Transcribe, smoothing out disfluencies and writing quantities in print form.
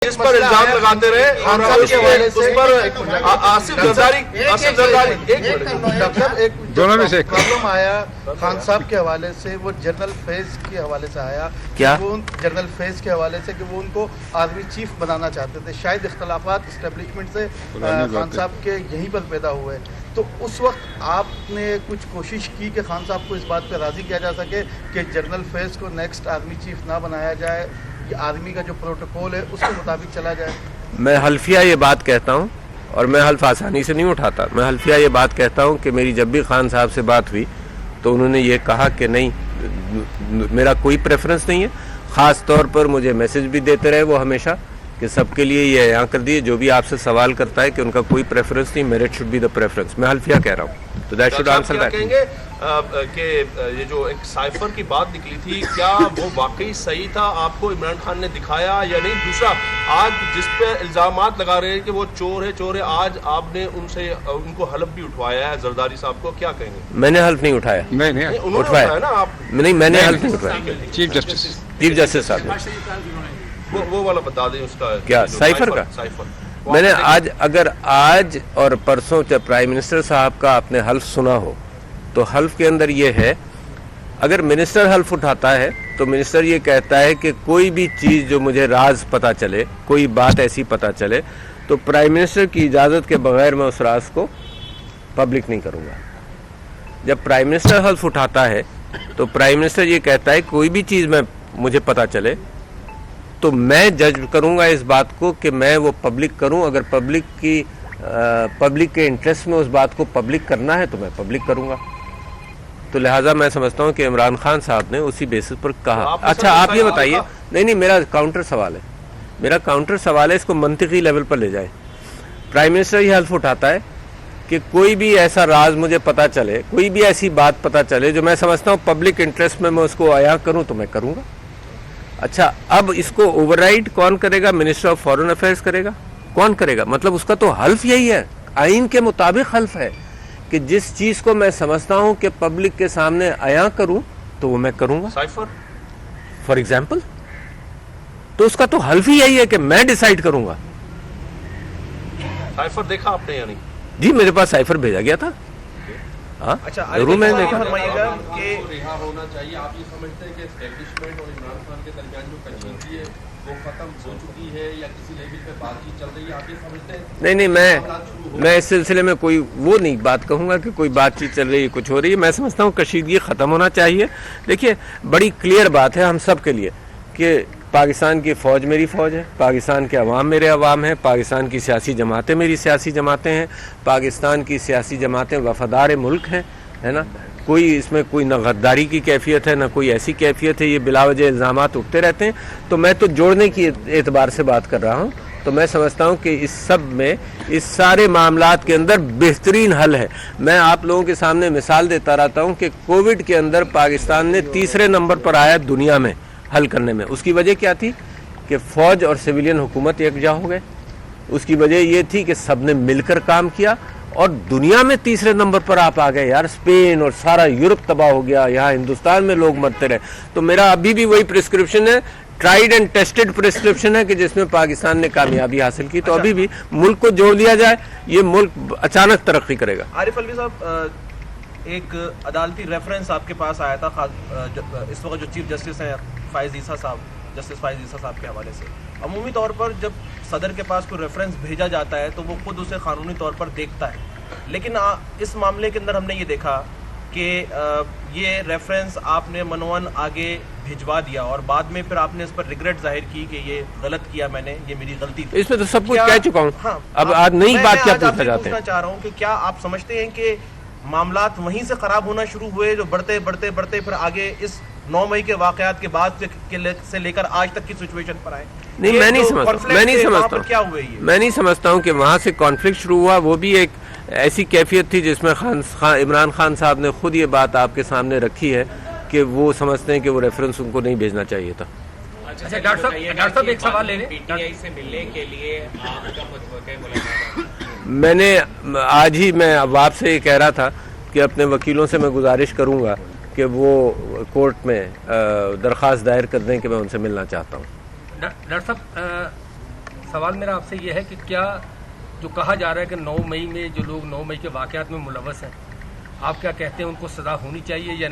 جس پر الزام لگاتے رہے اور اس پر آصف زرداری دونوں میں سے پرابلم آیا خان صاحب کے حوالے سے، وہ جنرل فیض کے حوالے سے آیا، کیا جنرل فیض کے حوالے سے کہ وہ ان کو آرمی چیف بنانا چاہتے تھے. شاید اختلافات اسٹیبلشمنٹ سے خان صاحب کے یہیں پر پیدا ہوئے. تو اس وقت آپ نے کچھ کوشش کی کہ خان صاحب کو اس بات پہ راضی کیا جا سکے کہ جنرل فیض کو نیکسٹ آرمی چیف نہ بنایا جائے، آرمی کا جو پروٹوکول ہے اس کے مطابق چلا جائے؟ میں حلفیہ یہ بات کہتا ہوں، اور میں حلف آسانی سے نہیں اٹھاتا. میں حلفیہ یہ بات کہتا ہوں کہ میری جب بھی خان صاحب سے بات ہوئی تو انہوں نے یہ کہا کہ نہیں، میرا کوئی پریفرنس نہیں ہے. خاص طور پر مجھے میسج بھی دیتے رہے وہ ہمیشہ کہ سب کے لیے یہ اعلان کر دیے جو بھی آپ سے سوال کرتا ہے کہ ان کا کوئی پریفرنس نہیں، merit should be the preference. میں حلفیہ کہہ رہا ہوں. تو دیٹ شوڈ آنسر دیٹ. کہیں گے کہ یہ جو ایک سائفر کی بات نکلی تھی، کیا وہ واقعی صحیح تھا؟ آپ کو عمران خان نے دکھایا یا نہیں؟ دوسرا، آج جس پہ الزامات لگا رہے ہیں کہ وہ چور ہے، آج آپ نے ان کو حلف بھی اٹھوایا ہے زرداری صاحب کو، کیا کہیں گے؟ میں نے حلف نہیں اٹھایا. انہوں نے اٹھایا نا آپ؟ نہیں، میں نے حلف نہیں اٹھایا. چیف جسٹس صاحب نے وہ والا بتا دیں اس کا کیا سائفر کا. میں نے آج اور پرسوں جب پرائم منسٹر صاحب کا آپ نے حلف سنا ہو تو حلف کے اندر یہ ہے، اگر منسٹر حلف اٹھاتا ہے تو منسٹر یہ کہتا ہے کہ کوئی بھی چیز جو مجھے راز پتہ چلے، کوئی بات ایسی پتہ چلے تو پرائم منسٹر کی اجازت کے بغیر میں اس راز کو پبلک نہیں کروں گا. جب پرائم منسٹر حلف اٹھاتا ہے تو پرائم منسٹر یہ کہتا ہے کوئی بھی چیز مجھے پتہ چلے تو میں جج کروں گا اس بات کو کہ میں وہ پبلک کروں. اگر پبلک کے انٹرسٹ میں اس بات کو پبلک کرنا ہے تو میں پبلک کروں گا. تو لہٰذا میں سمجھتا ہوں کہ عمران خان صاحب نے اسی بیسس پر کہا. اچھا آپ یہ بتائیے. نہیں، میرا کاؤنٹر سوال ہے، اس کو منطقی لیول پر لے جائیں. پرائم منسٹر یہ حلف اٹھاتا ہے کہ کوئی بھی ایسا راز مجھے پتہ چلے، کوئی بھی ایسی بات پتہ چلے جو میں سمجھتا ہوں پبلک انٹرسٹ میں اس کو عیاں کروں تو میں کروں گا. اچھا، اب اس کو اوور رائڈ کون کرے گا؟ منسٹر آف فارن افیئرس کرے گا. کون کرے گا؟ مطلب اس کا تو حلف یہی ہے، آئین کے مطابق حلف ہے کہ جس چیز کو میں سمجھتا ہوں کہ پبلک کے سامنے عیاں کروں تو وہ میں کروں گا. فار ایگزامپل، تو اس کا تو حلف ہی یہی ہے کہ میں ڈیسائیڈ کروں گا. سائفر دیکھا آپ نے یا نہیں؟ جی، میرے پاس سائفر بھیجا گیا تھا. ہاں ضرور میں نے دیکھا. رہا ہونا چاہیے. آپ یہ سمجھتے ہیں کہ اسٹیبلشمنٹ اور عمران خان کے درمیان جو کشیدگی ہے وہ ختم ہو چکی ہے یا کسی لیول پہ بات چیت چل رہی ہے؟ آپ یہ سمجھتے ہیں؟ نہیں، میں اس سلسلے میں کوئی وہ نہیں بات کہوں گا کہ کوئی بات چیت چل رہی ہے، کچھ ہو رہی ہے. میں سمجھتا ہوں کشیدگی ختم ہونا چاہیے. دیکھیے، بڑی کلیئر بات ہے ہم سب کے لیے کہ پاکستان کی فوج میری فوج ہے، پاکستان کے عوام میرے عوام ہیں، پاکستان کی سیاسی جماعتیں میری سیاسی جماعتیں ہیں، پاکستان کی سیاسی جماعتیں وفادار ملک ہیں، ہے نا. کوئی اس میں کوئی نہ غداری کی کیفیت ہے نہ کوئی ایسی کیفیت ہے. یہ بلا وجہ الزامات اٹھتے رہتے ہیں. تو میں تو جوڑنے کی اعتبار سے بات کر رہا ہوں. تو میں سمجھتا ہوں کہ اس سب میں، اس سارے معاملات کے اندر بہترین حل ہے. میں آپ لوگوں کے سامنے مثال دیتا رہتا ہوں کہ کووڈ کے اندر پاکستان نے تیسرے نمبر پر آیا دنیا میں حل کرنے میں. اس کی وجہ کیا تھی؟ کہ فوج اور سویلین حکومت یکجا ہو گئے. اس کی وجہ یہ تھی کہ سب نے مل کر کام کیا اور دنیا میں تیسرے نمبر پر آپ آ گئے. یار، اسپین اور سارا یورپ تباہ ہو گیا، یہاں ہندوستان میں لوگ مرتے رہے. تو میرا ابھی بھی وہی پرسکرپشن ہے، ٹرائیڈ اینڈ ٹیسٹڈ پرسکرپشن ہے کہ جس میں پاکستان نے کامیابی حاصل کی. تو ابھی بھی ملک کو جوڑ دیا جائے، یہ ملک اچانک ترقی کرے گا. عارف الوی صاحب، ایک عدالتی ریفرنس آپ کے پاس آیا تھا اس وقت جو چیف جسٹس ہیں جسٹس فائز عیسیٰ صاحب کے حوالے سے. عمومی طور پر جب صدر کے پاس کوئی ریفرنس بھیجا جاتا ہے تو وہ خود اسے قانونی طور پر دیکھتا ہے، لیکن اس معاملے کے اندر ہم نے یہ دیکھا کہ یہ ریفرنس آپ نے منوان آگے بھجوا دیا اور بعد میں پھر آپ نے اس پر ریگریٹ ظاہر کی کہ یہ غلط کیا میں نے، یہ میری غلطی تھی. اس میں تو سب کچھ کہہ چکا ہوں. اب آج نئی بات کیا پوچھنا چاہتے ہیں؟ پوچھنا چاہ رہا ہوں کہ کیا آپ سمجھتے ہیں کہ معاملات وہیں سے خراب ہونا شروع ہوئے جو بڑھتے پھر آگے اس 9 مئی کے واقعات کے بعد سے لے کر آج تک کی سچویشن پر آئے؟ نہیں، میں نہیں سمجھتا ہوں کہ وہاں سے کانفلکٹ شروع ہوا. وہ بھی ایک ایسی کیفیت تھی جس میں عمران خان صاحب نے خود یہ بات آپ کے سامنے رکھی ہے کہ وہ سمجھتے ہیں کہ وہ ریفرنس ان کو نہیں بھیجنا چاہیے تھا. اچھا ڈاکٹر صاحب ایک سوال لے لیں. پی ٹی آئی سے ملنے کے لیے آپ کا متوقع ملاقات؟ میں نے آج ہی میں آپ سے یہ کہہ رہا تھا کہ اپنے وکیلوں سے میں گزارش کروں گا کہ وہ کورٹ میں درخواست دائر کر دیں کہ میں ان سے ملنا چاہتا ہوں. ڈاکٹر صاحب، سوال میرا آپ سے یہ ہے کہ کیا جو کہا جا رہا ہے کہ 9 مئی میں جو لوگ 9 مئی کے واقعات میں ملوث ہیں، آپ کیا کہتے ہیں ان کو سزا ہونی چاہیے یا